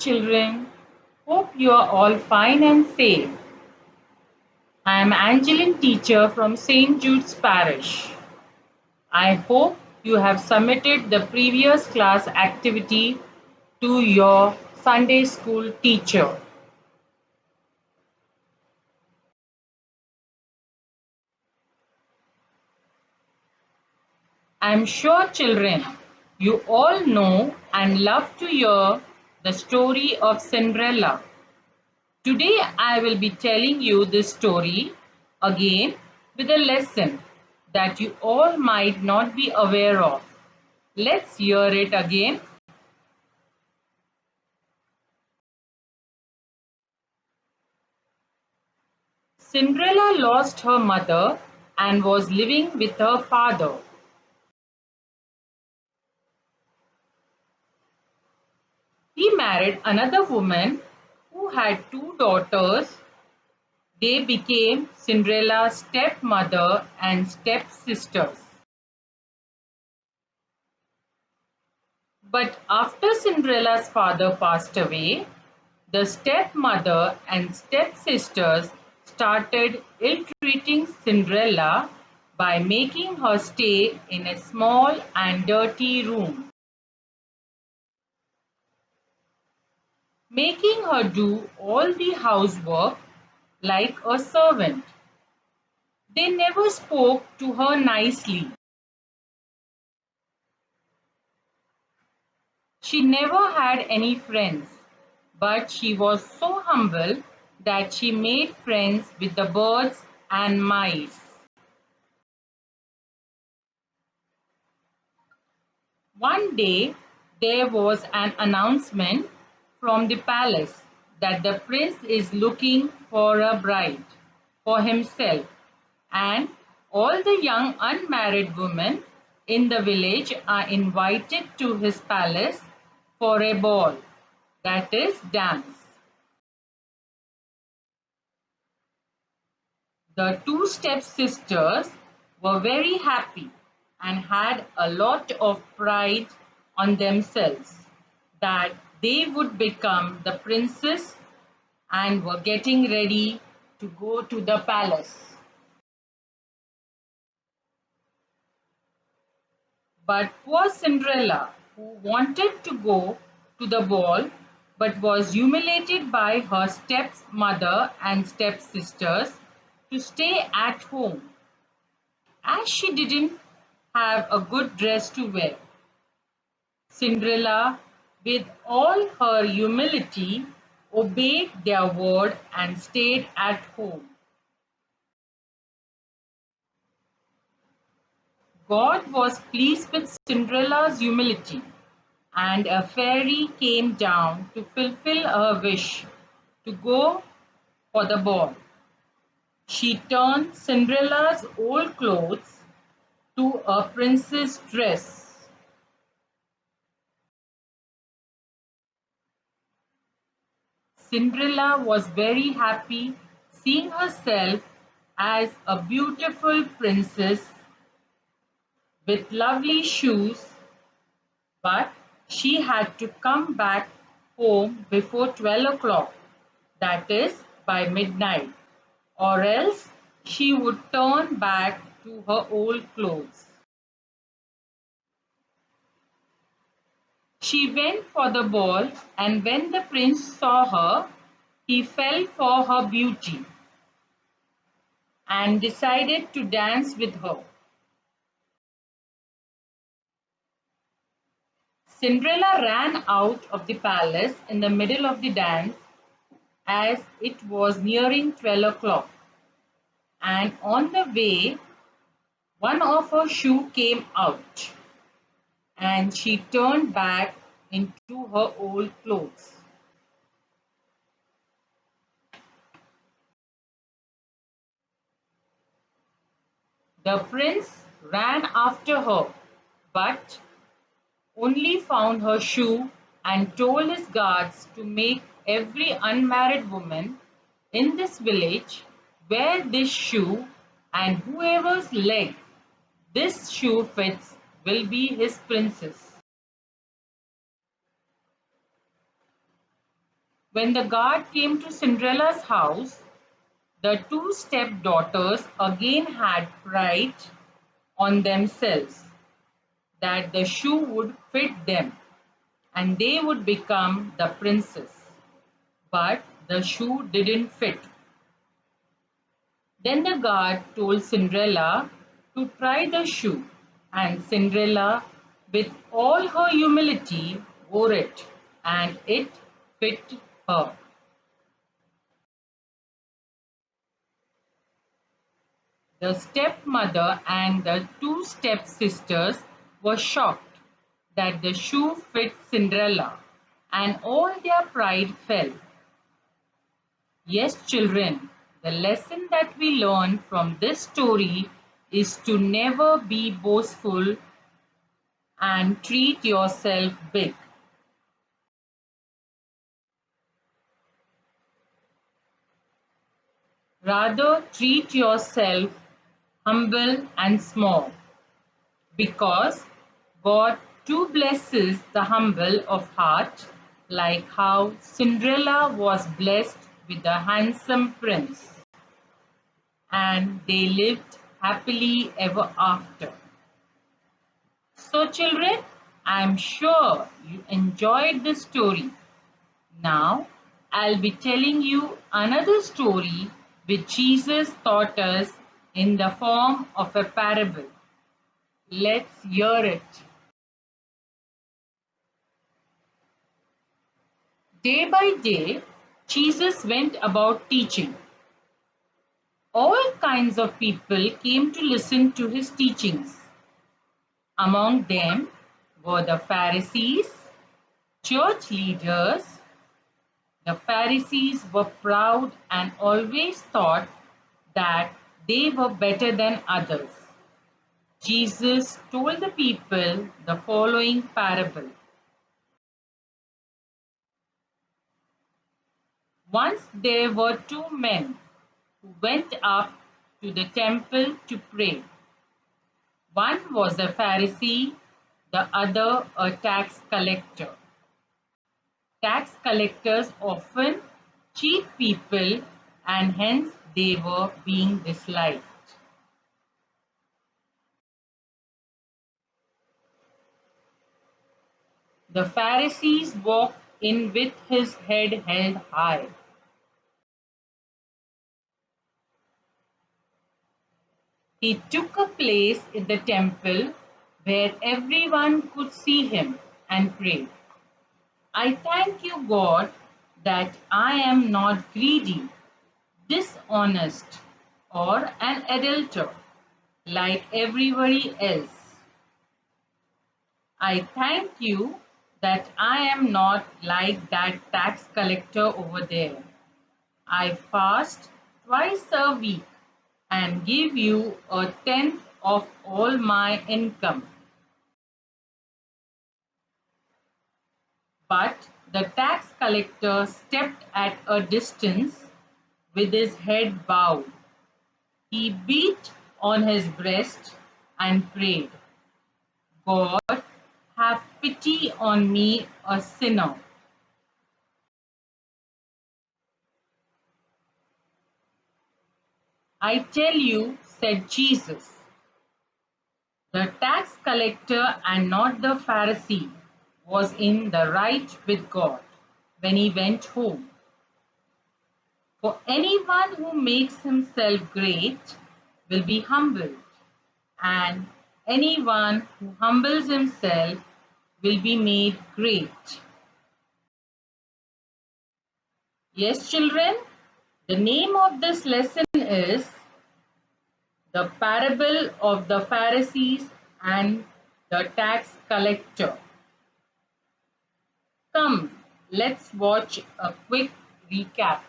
children. Hope you are all fine and safe. I am Angeline, teacher from St. Jude's Parish. I hope you have submitted the previous class activity to your Sunday school teacher. I am sure, children, you all know and love to hear the story of Cinderella. Today I will be telling you this story again with a lesson that you all might not be aware of. Let's hear it again. Cinderella lost her mother and was living with her father. He married another woman who had two daughters. They became Cinderella's stepmother and stepsisters. But after Cinderella's father passed away, the stepmother and stepsisters started ill-treating Cinderella by making her stay in a small and dirty room, making her do all the housework like a servant. They never spoke to her nicely. She never had any friends, but she was so humble that she made friends with the birds and mice. One day there was an announcement from the palace that the prince is looking for a bride for himself, and all the young unmarried women in the village are invited to his palace for a ball, that is, dance. The two stepsisters were very happy and had a lot of pride on themselves that they would become the princess and were getting ready to go to the palace. But poor Cinderella, who wanted to go to the ball but was humiliated by her stepmother and stepsisters to stay at home, as she didn't have a good dress to wear. Cinderella, with all her humility, obeyed their word and stayed at home. God was pleased with Cinderella's humility, and a fairy came down to fulfill her wish to go for the ball. She turned Cinderella's old clothes to a princess dress. Cinderella was very happy seeing herself as a beautiful princess with lovely shoes, but she had to come back home before 12 o'clock, that is, by midnight, or else she would turn back to her old clothes. She went for the ball, and when the prince saw her, he fell for her beauty and decided to dance with her. Cinderella ran out of the palace in the middle of the dance as it was nearing 12 o'clock, and on the way, one of her shoe came out, and she turned back into her old clothes. The prince ran after her, but only found her shoe and told his guards to make every unmarried woman in this village wear this shoe, and whoever's leg this shoe fits will be his princess. When the guard came to Cinderella's house, the two stepdaughters again had pride on themselves that the shoe would fit them and they would become the princess. But the shoe didn't fit. Then the guard told Cinderella to try the shoe, and Cinderella, with all her humility, wore it, and it fit her. The stepmother and the two stepsisters were shocked that the shoe fit Cinderella, and all their pride fell. Yes, children, the lesson that we learn from this story is to never be boastful and treat yourself big. Rather, treat yourself humble and small because God too blesses the humble of heart, like how Cinderella was blessed with a handsome prince and they lived happily ever after. So, children, I'm sure you enjoyed the story. Now, I'll be telling you another story which Jesus taught us in the form of a parable. Let's hear it. Day by day, Jesus went about teaching. All kinds of people came to listen to his teachings. Among them were the Pharisees, church leaders. The Pharisees were proud and always thought that they were better than others. Jesus told the people the following parable. Once there were two men who went up to the temple to pray. One was a Pharisee, the other a tax collector. Tax collectors often cheat people and hence they were being disliked. The Pharisees walked in with his head held high. He took a place in the temple where everyone could see him and pray. I thank you, God, that I am not greedy, dishonest, or an adulterer like everybody else. I thank you that I am not like that tax collector over there. I fast twice a week and give you a tenth of all my income. But the tax collector stepped at a distance with his head bowed. He beat on his breast and prayed, God, have pity on me, a sinner. I tell you, said Jesus, the tax collector and not the Pharisee was in the right with God when he went home. For anyone who makes himself great will be humbled, and anyone who humbles himself will be made great. Yes, children, the name of this lesson is The Parable of the Pharisees and the Tax Collector. Come, let's watch a quick recap.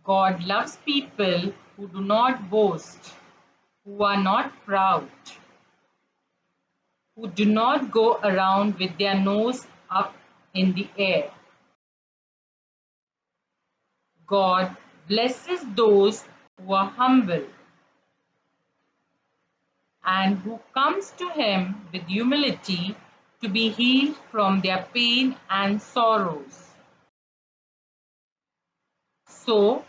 God loves people who do not boast, who are not proud, who do not go around with their nose up in the air. God blesses those who are humble and who comes to him with humility to be healed from their pain and sorrows. So,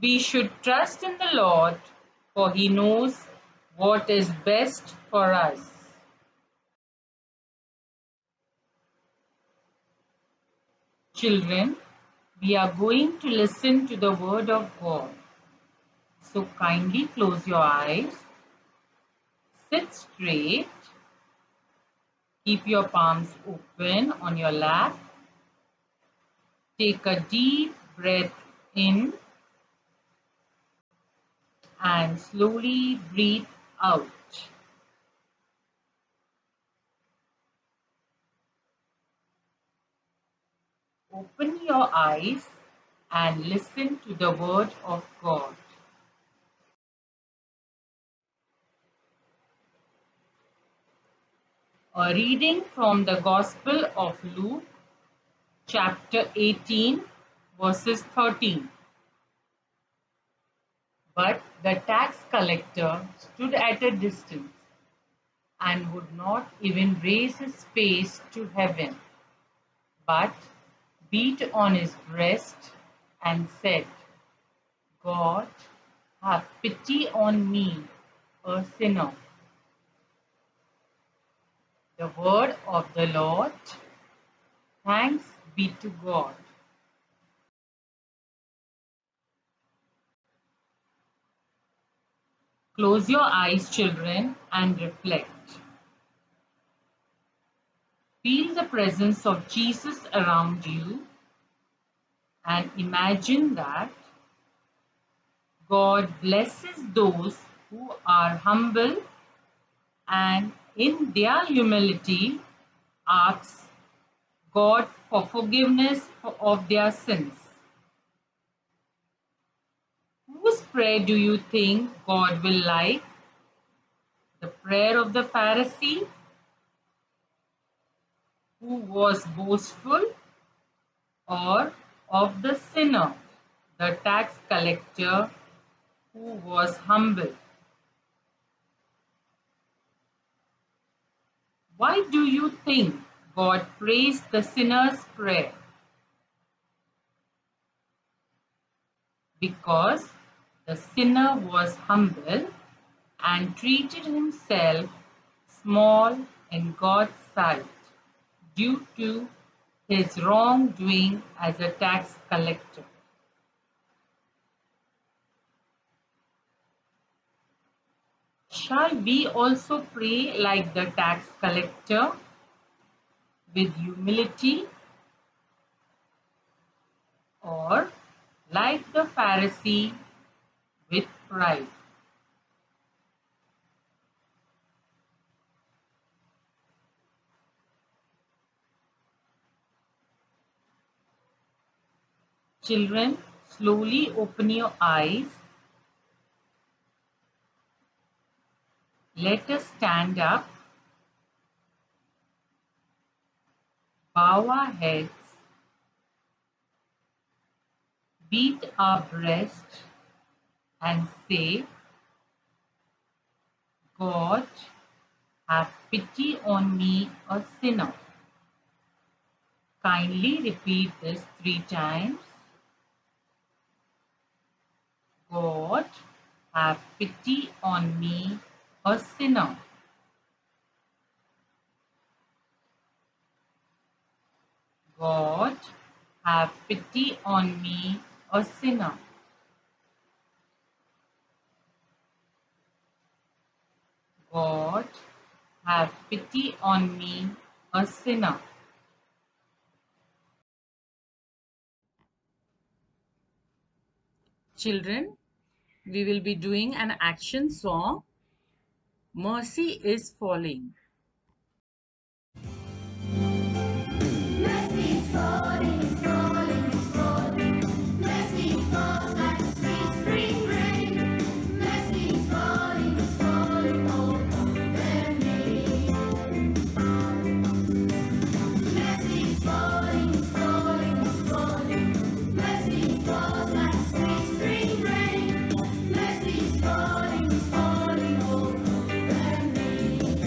we should trust in the Lord, for he knows what is best for us. Children, we are going to listen to the word of God. So kindly close your eyes, sit straight, keep your palms open on your lap, take a deep breath in and slowly breathe out. Open your eyes and listen to the word of God. A reading from the Gospel of Luke, chapter 18, verses 13. But the tax collector stood at a distance and would not even raise his face to heaven, but beat on his breast and said, God, have pity on me, a sinner. The word of the Lord. Thanks be to God. Close your eyes, children, and reflect. Feel the presence of Jesus around you and imagine that God blesses those who are humble and in their humility asks God for forgiveness of their sins. Whose prayer do you think God will like? The prayer of the Pharisee who was boastful, or of the sinner, the tax collector who was humble? Why do you think God praised the sinner's prayer? Because the sinner was humble and treated himself small in God's sight due to his wrongdoing as a tax collector. Shall we also pray like the tax collector with humility, or like the Pharisee with pride? Children, slowly open your eyes. Let us stand up, bow our heads, beat our breast, and say, God, have pity on me, a sinner. Kindly repeat this 3 times. God, have pity on me, a sinner. God, have pity on me, a sinner. God, have pity on me, a sinner. Children, we will be doing an action song. Mercy is falling. Mercy is falling, is falling, is falling. Mercy falls like a sweet spring rain. Mercy is falling all over me. Mercy is falling, is falling, is falling. Mercy falls like a sweet spring rain. Mercy is falling all over me.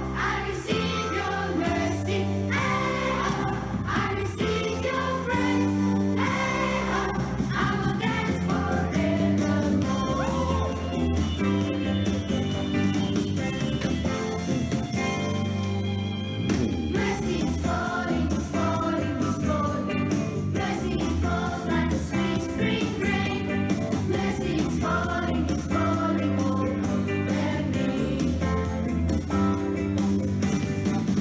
I receive your mercy. I receive your grace. I will dance forevermore. Mercy is falling, is falling, is falling. Mercy falls like a sweet spring rain. Mercy is falling all over me.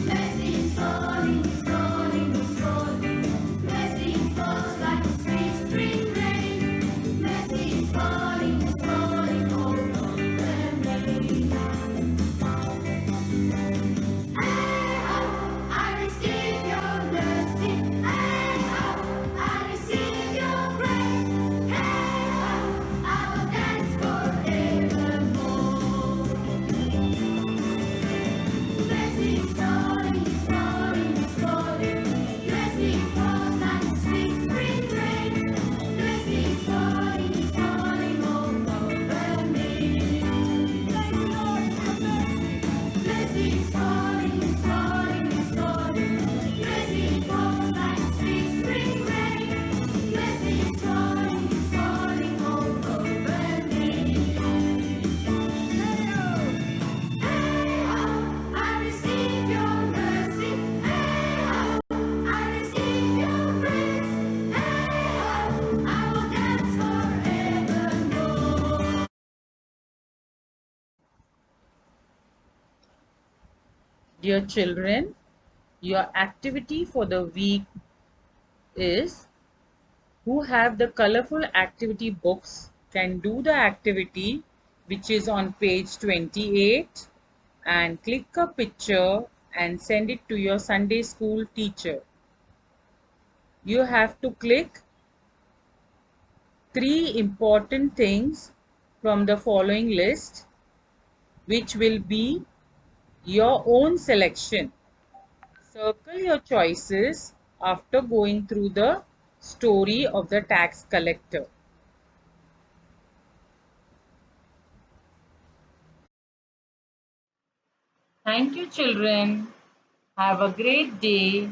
Mercy is falling, is falling, is falling. Mercy falls like a sweet spring rain. Mercy is falling all over me. I receive your mercy. I receive your grace. I will dance forevermore. Mercy is falling, is falling, is falling. Mercy falls like a sweet spring rain. Mercy is falling all over me. Thank you, Lord, for mercy. Mercy is falling, is falling, is falling. Mercy falls like a sweet spring rain. Mercy is falling all over me. I receive your mercy. I receive your grace. I will dance forevermore. Dear children, your activity for the week is who have the colorful activity books can do the activity which is on page 28 and click a picture and send it to your Sunday school teacher. You have to click three important things from the following list, which will be your own selection. Circle your choices after going through the story of the tax collector. Thank you, children. Have a great day.